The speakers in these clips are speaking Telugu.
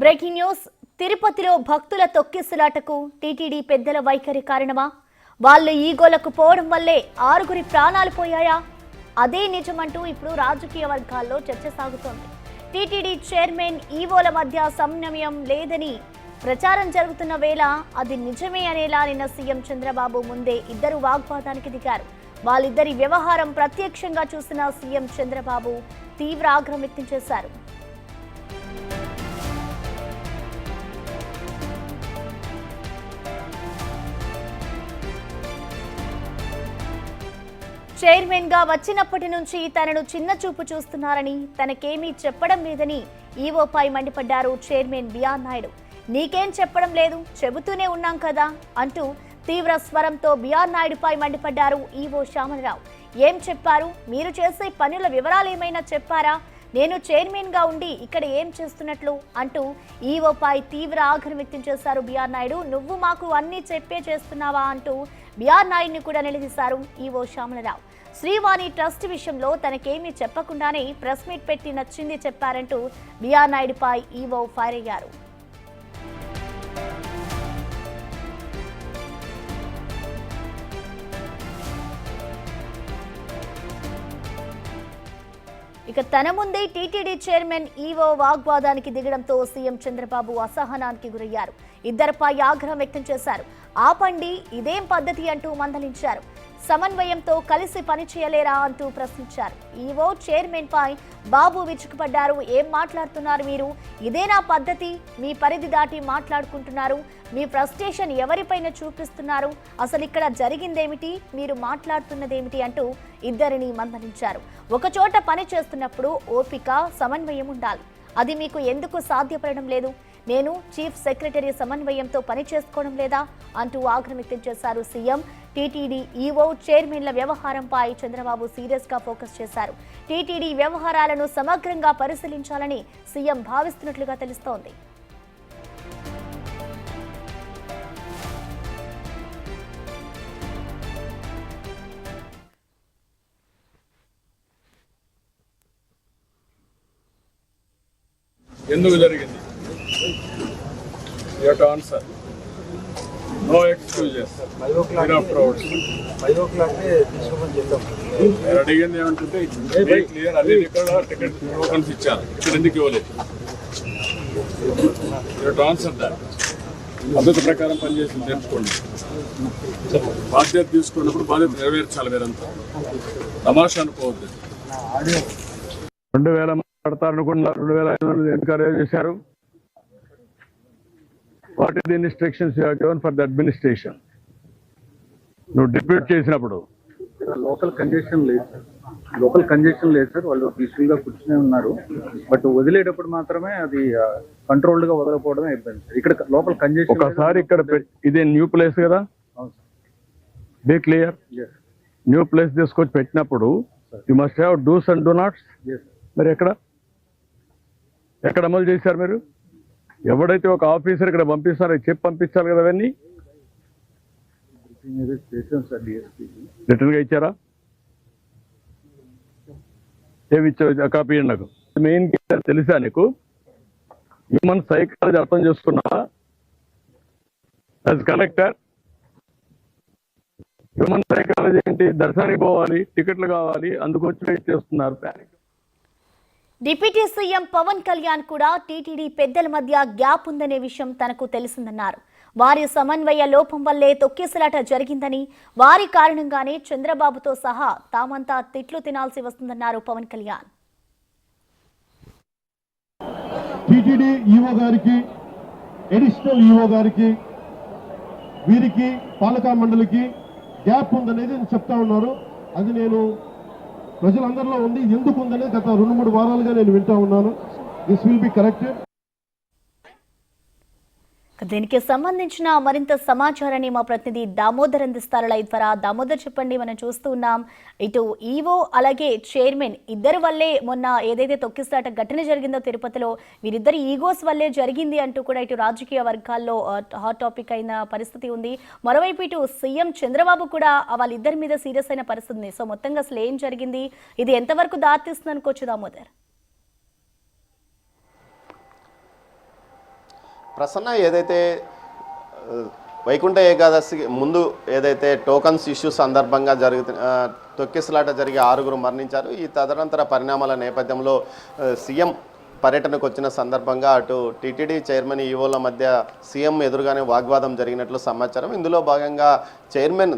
Breaking news. తిరుపతిలో భక్తుల తొక్కిసలాటకు టీటీడీ పెద్దల వైఖరి కారణమా? వాళ్ళ ఈగోలకు పోవడం వల్లే 6 ప్రాణాలు పోయాయా? అదే నిజమంటూ ఇప్పుడు రాజకీయ వర్గాల్లో చర్చ సాగుతోంది. టీటీడీ చైర్మన్ ఈవోల మధ్య సమన్వయం లేదని ప్రచారం జరుగుతున్న వేళ అది నిజమే అనేలా నిన్న సీఎం చంద్రబాబు ముందే ఇద్దరు వాగ్వాదానికి దిగారు. వాళ్ళిద్దరి వ్యవహారం ప్రత్యక్షంగా చూసిన సీఎం చంద్రబాబు తీవ్ర ఆగ్రహం వ్యక్తం చేశారు. చైర్మన్ గా వచ్చినప్పటి నుంచి తనను చిన్న చూపు చూస్తున్నారని, తనకేమీ చెప్పడం లేదని ఈవోపై మండిపడ్డారు చైర్మన్ బిఆర్ నాయుడు. నీకేం చెప్పడం లేదు, చెబుతూనే ఉన్నాం కదా అంటూ తీవ్ర స్వరంతో బిఆర్ నాయుడుపై మండిపడ్డారు ఈవో శ్యామలరావు. ఏం చెప్పారు? మీరు చేసే పనుల వివరాలు ఏమైనా చెప్పారా? నేను చైర్మన్ గా ఉండి ఇక్కడ ఏం చేస్తున్నట్లు అంటూ ఈవోపై తీవ్ర ఆగ్రహం వ్యక్తం చేశారు బిఆర్ నాయుడు. నువ్వు మాకు అన్ని చెప్పే చేస్తున్నావా అంటూ బిఆర్ నాయుడిని కూడా నిలదీశారు ఈవో శ్యామలరావు. శ్రీవాణి ట్రస్ట్ విషయంలో తనకేమీ చెప్పకుండానే ప్రెస్ మీట్ పెట్టి నచ్చింది చెప్పారంటూ బిఆర్ నాయుడుపై ఈవో ఫైర్ అయ్యారు. ఇక తన ముందే టీటీడీ చైర్మన్ ఈవో వాగ్వాదానికి దిగడంతో సీఎం చంద్రబాబు అసహనానికి గురయ్యారు. ఇద్దరిపై ఆగ్రహం వ్యక్తం చేశారు. ఆపండి, ఇదేం పద్ధతి అంటూ మందలించారు. సమన్వయంతో కలిసి పనిచేయలేరా అంటూ ప్రశ్నించారు. ఈవో చైర్మన్ పై బాబు విరుచుకుపడ్డారు. ఏం మాట్లాడుతున్నారు మీరు? ఇదేనా పద్ధతి? మీ పరిధి దాటి మాట్లాడుకుంటున్నారు. మీ ఫ్రస్ట్రేషన్ ఎవరిపైన చూపిస్తున్నారు? అసలు ఇక్కడ జరిగిందేమిటి? మీరు మాట్లాడుతున్నదేమిటి అంటూ ఇద్దరిని మందలించారు. ఒకచోట పని చేస్తున్నప్పుడు ఓపిక, సమన్వయం ఉండాలి. అది మీకు ఎందుకు సాధ్యపడడం లేదు? నేను చీఫ్ సెక్రటరీ సమన్వయంతో పని చేసుకోవడం లేదా అంటూ ఆగ్రహం వ్యక్తం చేశారు సీఎం. టీటీడీ ఈవో చైర్మన్ల వ్యవహారంపై చంద్రబాబు సీరియస్ గా ఫోకస్ చేశారు. టీటీడీ వ్యవహారాలను సమగ్రంగా పరిశీలించాలని సీఎం భావిస్తున్నట్లుగా తెలుస్తోంది. ఎందుకు జరిగింది? You have to answer. No excuses. 5 o'clock నేను అడిగింది ఏమంటుంటే క్లియర్ అన్ని టికెట్ టోకన్స్ ఇచ్చారు, ఇక్కడ ఎందుకు ఇవ్వలేదు? You have to answer that. పద్ధతి ప్రకారం పనిచేసి నేర్చుకోండి. బాధ్యత తీసుకున్నప్పుడు బాధ్యత నెరవేర్చాలి. మీరంతా తమాషా అనుకోవద్దు. 2000 మాట్లాడతారనుకున్నారు, 2500 ఎన్కరేజ్ చేశారు. What is the instructions you have given for the administration? నువ్వు డిప్యూట్ చేసినప్పుడు లోకల్ కంజెషన్ లేదు సార్. వాళ్ళు పీస్ఫుల్ గా కూర్చునే ఉన్నారు. బట్ వదిలేటప్పుడు మాత్రమే అది కంట్రోల్డ్ గా వదలకపోవడమే అయిపోయింది సార్. ఇక్కడ లోకల్ కంజెషన్ ఒకసారి ఇక్కడ ఇదే న్యూ ప్లేస్ కదా, బీ క్లియర్. న్యూ ప్లేస్ తీసుకొచ్చి పెట్టినప్పుడు you must have dos and do nots. మరి ఎక్కడ అమలు చేశారు మీరు? ఎవడైతే ఒక ఆఫీసర్ ఇక్కడ పంపిస్తారో చెప్పి పంపించాలి కదా. అవన్నీ రిటర్న్ గా ఇచ్చారా? ఏమి ఇచ్చారు? కాపీ నాకు మెయిన్ తెలుసా నీకు? హ్యూమన్ సైకాలజీ అర్థం చేసుకున్నావా? యాజ్ కలెక్టర్ హ్యూమన్ సైకాలజీ ఏంటి? దర్శనానికి పోవాలి, టికెట్లు కావాలి, అందుకు వచ్చి వెయిట్ చేస్తున్నారు. Panic. Deputy CM Pawan Kalyan కూడా టీటీడీ పెద్దల మధ్య గ్యాప్ ఉందనే విషయం తనకు తెలిసిందన్నారు. వారి సమన్వయ లోపం వల్లే తొక్కిసలాట జరిగిందని, వారి కారణంగానే చంద్రబాబుతో సహా తామంతా తిట్లు తినాల్సి వస్తుందన్నారు పవన్ కళ్యాణ్. టీటీడీ ఈవో గారికి, అడిషనల్ ఈవో గారికి, వీరికి పాలకా మండలికి గ్యాప్ ఉందనేది చెప్తా ఉన్నారు. అది నేను ప్రజలందరిలో ఉంది. ఎందుకు ఉందనేది గత 2-3 వారాలుగా నేను వింటా ఉన్నాను. This will be corrected. దీనికి సంబంధించిన మరింత సమాచారాన్ని మా ప్రతినిధి దామోదర్ అందిస్తారు లైవ్ ద్వారా. దామోదర్, చెప్పండి. మనం చూస్తూ ఉన్నాం ఇటు ఈవో అలాగే చైర్మన్ ఇద్దరు వల్లే మొన్న ఏదైతే తొక్కిసలాట ఘటన జరిగిందో తిరుపతిలో, వీరిద్దరి ఈగోస్ వల్లే జరిగింది అంటూ కూడా ఇటు రాజకీయ వర్గాల్లో హాట్ టాపిక్ అయిన పరిస్థితి ఉంది. మరోవైపు ఇటు సీఎం చంద్రబాబు కూడా వాళ్ళిద్దరి మీద సీరియస్ అయిన పరిస్థితి ఉంది. సో మొత్తంగా అసలు ఏం జరిగింది, ఇది ఎంతవరకు దారితీస్తుంది అనుకోవచ్చు దామోదర్? హ్యూమన్ సైకాలజీ అర్థం చేసుకోవాలి. 2000 మాట్లాడతారనుకున్నారు, 2500 ఎన్కరేజ్ చేశారు, ఇక్కడ ఎందుకు ఇవ్వలేదు? 5 o'clock ప్రసన్న ఏదైతే వైకుంఠ ఏకాదశి ముందు ఏదైతే టోకన్స్ ఇష్యూ సందర్భంగా తొక్కిసలాట జరిగి 6గురు మరణించారు. ఈ తదనంతర పరిణామాల నేపథ్యంలో సీఎం పర్యటనకు వచ్చిన సందర్భంగా అటు టీటీడీ చైర్మన్ ఈవోల మధ్య సీఎం ఎదురుగానే వాగ్వాదం జరిగినట్లు సమాచారం. ఇందులో భాగంగా చైర్మన్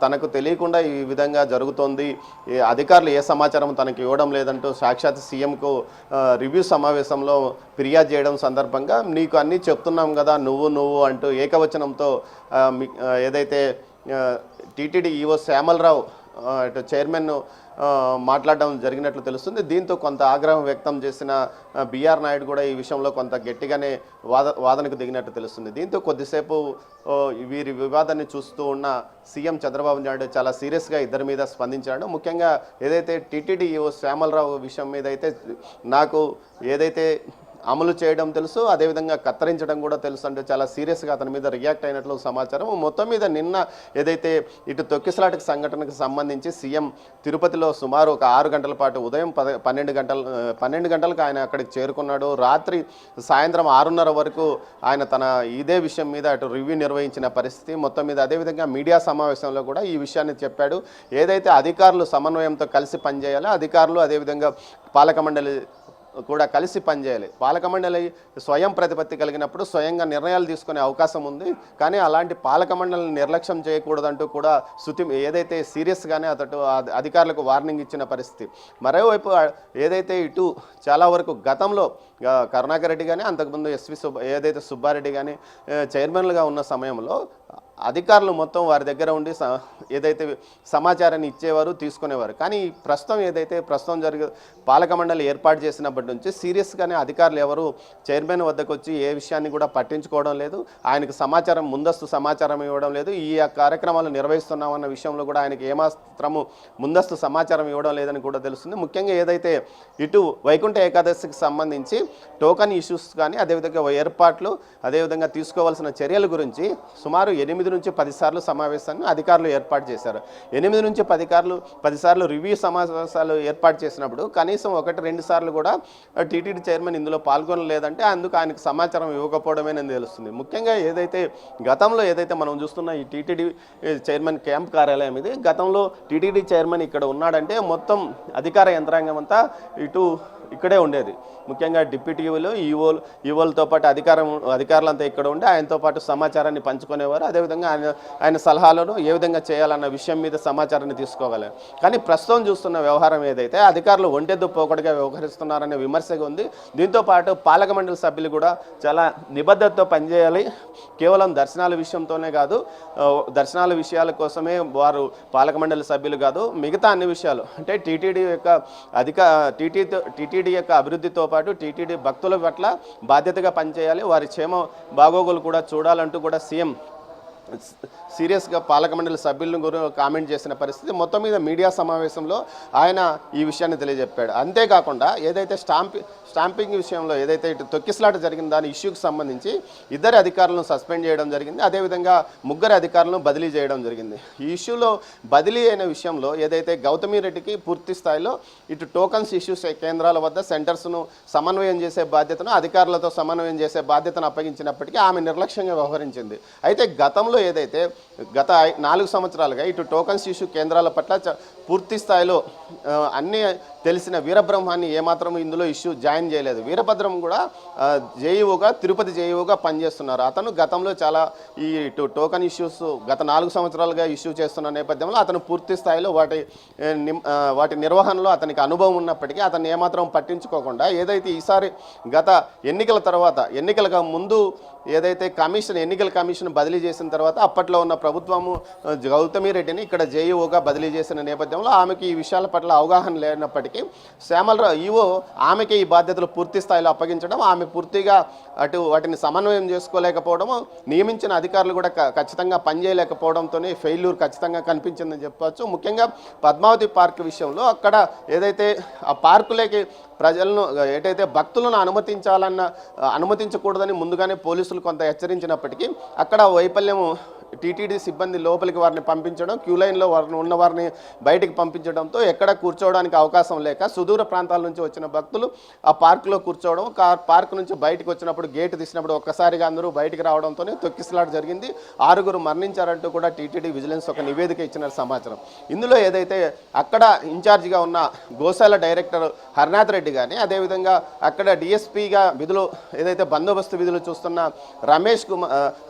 తనకు తెలియకుండా ఈ విధంగా జరుగుతోంది, అధికారులు ఏ సమాచారం తనకు ఇవ్వడం లేదంటూ సాక్షాత్ సీఎంకు రివ్యూ సమావేశంలో ఫిర్యాదు చేయడం సందర్భంగా నీకు అన్నీ చెప్తున్నాం కదా నువ్వు అంటూ ఏకవచనంతో ఏదైతే టీటీడీ ఈవో శ్యామలరావు ఇటు చైర్మన్ మాట్లాడడం జరిగినట్లు తెలుస్తుంది. దీంతో కొంత ఆగ్రహం వ్యక్తం చేసిన బీఆర్ నాయుడు కూడా ఈ విషయంలో కొంత గట్టిగానే వాదనకు దిగినట్టు తెలుస్తుంది. దీంతో కొద్దిసేపు వీరి వివాదాన్ని చూస్తూ ఉన్న సీఎం చంద్రబాబు నాయుడు చాలా సీరియస్గా ఇద్దరి మీద స్పందించాడు. ముఖ్యంగా ఏదైతే టీటీడీ శ్యామలరావు విషయం మీద అయితే నాకు ఏదైతే అమలు చేయడం తెలుసు, అదేవిధంగా కత్తరించడం కూడా తెలుసు అంటే చాలా సీరియస్గా అతని మీద రియాక్ట్ అయినట్లు సమాచారం. మొత్తం మీద నిన్న ఏదైతే ఇటు తొక్కిసలాట సంఘటనకు సంబంధించి సీఎం తిరుపతిలో సుమారు ఒక 6 గంటల పాటు ఉదయం 12 గంటలకు ఆయన అక్కడికి చేరుకున్నాడు. రాత్రి సాయంత్రం 6:30 వరకు ఆయన తన ఇదే విషయం మీద అటు రివ్యూ నిర్వహించిన పరిస్థితి. మొత్తం మీద అదేవిధంగా మీడియా సమావేశంలో కూడా ఈ విషయాన్ని చెప్పాడు. ఏదైతే అధికారులు సమన్వయంతో కలిసి పనిచేయాలో, అధికారులు అదేవిధంగా పాలక మండలి కూడా కలిసి పనిచేయాలి. పాలక మండలి స్వయం ప్రతిపత్తి కలిగినప్పుడు స్వయంగా నిర్ణయాలు తీసుకునే అవకాశం ఉంది. కానీ అలాంటి పాలక మండలిని నిర్లక్ష్యం చేయకూడదంటూ కూడా ఏదైతే సీరియస్గానే అతడు అధికారులకు వార్నింగ్ ఇచ్చిన పరిస్థితి. మరోవైపు ఏదైతే ఇటు చాలా వరకు గతంలో కరుణాకర్ రెడ్డి కానీ అంతకుముందు ఏదైతే సుబ్బారెడ్డి కానీ చైర్మన్లుగా ఉన్న సమయంలో అధికారులు మొత్తం వారి దగ్గర ఉండి ఏదైతే సమాచారాన్ని ఇచ్చేవారు, తీసుకునేవారు. కానీ ప్రస్తుతం పాలక మండలి ఏర్పాటు చేసినప్పటి నుంచి సీరియస్గానే అధికారులు ఎవరు చైర్మన్ వద్దకు వచ్చి ఏ విషయాన్ని కూడా పట్టించుకోవడం లేదు. ఆయనకు ముందస్తు సమాచారం ఇవ్వడం లేదు. ఈ కార్యక్రమాలు నిర్వహిస్తున్నామన్న విషయంలో కూడా ఆయనకి ఏమాత్రము ముందస్తు సమాచారం ఇవ్వడం లేదని కూడా తెలుస్తుంది. ముఖ్యంగా ఏదైతే ఇటు వైకుంఠ ఏకాదశికి సంబంధించి టోకన్ ఇష్యూస్ కానీ అదేవిధంగా ఏర్పాట్లు అదేవిధంగా తీసుకోవాల్సిన చర్యల గురించి సుమారు 8 నుంచి 10 సార్లు సమావేశాన్ని అధికారులు ఏర్పాటు చేశారు. 8 నుంచి 10 సార్లు రివ్యూ సమావేశాలు ఏర్పాటు చేసినప్పుడు కనీసం 1-2 సార్లు కూడా టీటీడీ చైర్మన్ ఇందులో పాల్గొనలేదంటే అందుకు ఆయనకు సమాచారం ఇవ్వకపోవడమేనని తెలుస్తుంది. ముఖ్యంగా గతంలో మనం చూస్తున్న ఈ టీటీడీ చైర్మన్ క్యాంప్ కార్యాలయం ఇది. గతంలో టీటీడీ చైర్మన్ ఇక్కడ ఉన్నాడంటే మొత్తం అధికార యంత్రాంగం అంతా ఇక్కడే ఉండేది. ముఖ్యంగా డిప్యూటీలు ఈవోలతో పాటు అధికారులంతా ఇక్కడ ఉండి ఆయనతో పాటు సమాచారాన్ని పంచుకునేవారు. అదేవిధంగా ఆయన సలహాలను ఏ విధంగా చేయాలన్న విషయం మీద సమాచారాన్ని తీసుకోగలరు. కానీ ప్రస్తుతం చూస్తున్న వ్యవహారం ఏదైతే అధికారులు ఒంటెద్దు పోకడగా వ్యవహరిస్తున్నారనే విమర్శగా ఉంది. దీంతో పాటు పాలక మండలి సభ్యులు కూడా చాలా నిబద్ధతతో పనిచేయాలి. కేవలం దర్శనాల విషయంతోనే కాదు, దర్శనాల విషయాల కోసమే వారు పాలక మండలి సభ్యులు కాదు, మిగతా అన్ని విషయాలు అంటే టీటీడీ యొక్క అభివృద్ధితో పాటు టీటీడీ భక్తుల పట్ల బాధ్యతగా పనిచేయాలి, వారి క్షేమ బాగోగులు కూడా చూడాలంటూ కూడా సీఎం సీరియస్గా పాలక మండలి సభ్యులను గురించి కామెంట్ చేసిన పరిస్థితి. మొత్తం మీద మీడియా సమావేశంలో ఆయన ఈ విషయాన్ని తెలియజెప్పాడు. అంతేకాకుండా ఏదైతే స్టాంపింగ్ విషయంలో ఏదైతే ఇటు తొక్కిసలాట జరిగిందో దాని ఇష్యూకి సంబంధించి 2 అధికారులను సస్పెండ్ చేయడం జరిగింది. అదేవిధంగా 3 అధికారులను బదిలీ చేయడం జరిగింది. ఈ ఇష్యూలో బదిలీ అయిన విషయంలో ఏదైతే గౌతమి రెడ్డికి పూర్తి స్థాయిలో ఇటు టోకన్స్ ఇష్యూస్ కేంద్రాల వద్ద సెంటర్స్ను సమన్వయం చేసే బాధ్యతను, అధికారులతో సమన్వయం చేసే బాధ్యతను అప్పగించినప్పటికీ ఆమె నిర్లక్ష్యంగా వ్యవహరించింది. అయితే గతంలో ఏదైతే గత 4 సంవత్సరాలుగా ఇటు టోకన్స్ ఇష్యూ కేంద్రాల పట్ల పూర్తి స్థాయిలో అన్నీ తెలిసిన వీరబ్రహ్మాన్ని ఏమాత్రం ఇందులో ఇష్యూ జాయిన్ చేయలేదు. వీరభద్రం కూడా జేఈఓగా తిరుపతి జేఈఓగా పనిచేస్తున్నారు. అతను గతంలో చాలా ఈ టోకన్ ఇష్యూస్ గత 4 సంవత్సరాలుగా ఇష్యూ చేస్తున్న నేపథ్యంలో అతను పూర్తి స్థాయిలో వాటి నిర్వహణలో అతనికి అనుభవం ఉన్నప్పటికీ అతన్ని ఏమాత్రం పట్టించుకోకుండా ఏదైతే ఈసారి గత ఎన్నికల తర్వాత ఎన్నికలకు ముందు ఏదైతే ఎన్నికల కమిషన్ బదిలీ చేసిన తర్వాత అప్పట్లో ఉన్న ప్రభుత్వము గౌతమి రెడ్డిని ఇక్కడ జేఈఓగా బదిలీ చేసిన నేపథ్యంలో ఆమెకి ఈ విషయాల పట్ల అవగాహన లేనప్పటికీ శ్యామలరావు ఈవో ఆమెకి ఈ బాధ్యతలు పూర్తి స్థాయిలో అప్పగించడం, ఆమె పూర్తిగా వాటిని సమన్వయం చేసుకోలేకపోవడం, నియమించిన అధికారులు కూడా ఖచ్చితంగా పనిచేయలేకపోవడంతోనే ఫెయిల్యూర్ ఖచ్చితంగా కనిపించిందని చెప్పవచ్చు. ముఖ్యంగా పద్మావతి పార్క్ విషయంలో అక్కడ ఏదైతే ఆ పార్కులకి ప్రజలను ఏదైతే భక్తులను అనుమతించకూడదని ముందుగానే పోలీసులు కొంత హెచ్చరించినప్పటికీ అక్కడ వైఫల్యం టీటీడీ సిబ్బంది లోపలికి వారిని పంపించడం, క్యూ లైన్లో ఉన్న వారిని బయటికి పంపించడంతో ఎక్కడ కూర్చోవడానికి అవకాశం లేక సుదూర ప్రాంతాల నుంచి వచ్చిన భక్తులు ఆ పార్కులో కూర్చోవడం, పార్క్ నుంచి బయటకు వచ్చినప్పుడు గేట్ తీసినప్పుడు ఒక్కసారిగా అందరూ బయటికి రావడంతోనే తొక్కిసలాట జరిగింది. 6 మరణించారంటూ కూడా టీటీడీ విజిలెన్స్ ఒక నివేదిక ఇచ్చిన సమాచారం. ఇందులో ఏదైతే అక్కడ ఇన్ఛార్జిగా ఉన్న గోశాల డైరెక్టర్ హరినాథ్ రెడ్డి కానీ, అదేవిధంగా అక్కడ డిఎస్పీగా విధులు ఏదైతే బందోబస్తు విధులు చూస్తున్న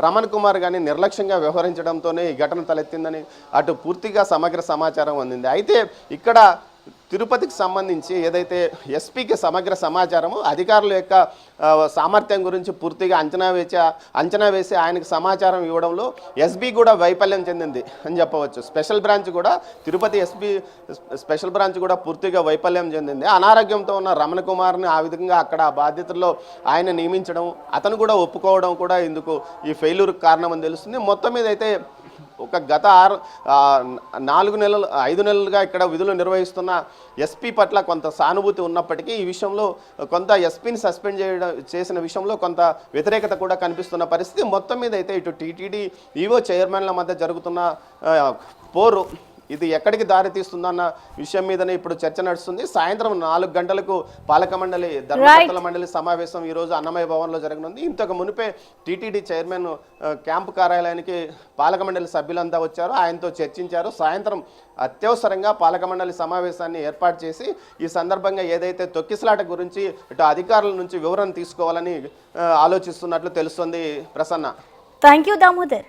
రమణ్ కుమార్ కానీ నిర్లక్ష్యంగా వ్యవహరించడంతోనే ఈ ఘటన తలెత్తిందని అటు పూర్తిగా సమగ్ర సమాచారం అందింది. అయితే ఇక్కడ తిరుపతికి సంబంధించి ఏదైతే ఎస్పీకి సమగ్ర సమాచారము అధికారుల యొక్క సామర్థ్యం గురించి పూర్తిగా అంచనా వేసి ఆయనకు సమాచారం ఇవ్వడంలో ఎస్బీ కూడా వైఫల్యం చెందింది అని చెప్పవచ్చు. స్పెషల్ బ్రాంచ్ కూడా తిరుపతి ఎస్బీ స్పెషల్ బ్రాంచ్ కూడా పూర్తిగా వైఫల్యం చెందింది. అనారోగ్యంతో ఉన్న రమణ కుమార్ని ఆ విధంగా అక్కడ ఆ బాధ్యతల్లో ఆయన నియమించడం, అతను కూడా ఒప్పుకోవడం కూడా ఇందుకు ఈ ఫెయిల్యూర్కి కారణమని తెలుస్తుంది. మొత్తం మీద అయితే ఒక గత 5 నెలలుగా ఇక్కడ విధులు నిర్వహిస్తున్న ఎస్పీ పట్ల కొంత సానుభూతి ఉన్నప్పటికీ ఈ విషయంలో కొంత ఎస్పీని సస్పెండ్ చేసిన విషయంలో కొంత వ్యతిరేకత కూడా కనిపిస్తున్న పరిస్థితి. మొత్తం మీద అయితే ఇటు టీటీడీ ఈవో చైర్మన్ల మధ్య జరుగుతున్న పోరు ఇది ఎక్కడికి దారి తీస్తుందన్న విషయం మీదనే ఇప్పుడు చర్చ నడుస్తుంది. సాయంత్రం 4 గంటలకు పాలక మండలి ధర్మకర్తల మండలి సమావేశం ఈరోజు అన్నమయ్య భవన్లో జరగనుంది. ఇంతకు మునిపే టీటీడీ చైర్మన్ క్యాంపు కార్యాలయానికి పాలక మండలి సభ్యులంతా వచ్చారు, ఆయనతో చర్చించారు. సాయంత్రం అత్యవసరంగా పాలక మండలి సమావేశాన్ని ఏర్పాటు చేసి ఈ సందర్భంగా ఏదైతే తొక్కిసలాట గురించి ఇటు అధికారుల నుంచి వివరణ తీసుకోవాలని ఆలోచిస్తున్నట్లు తెలుస్తుంది. ప్రసన్న. Thank you Damodar.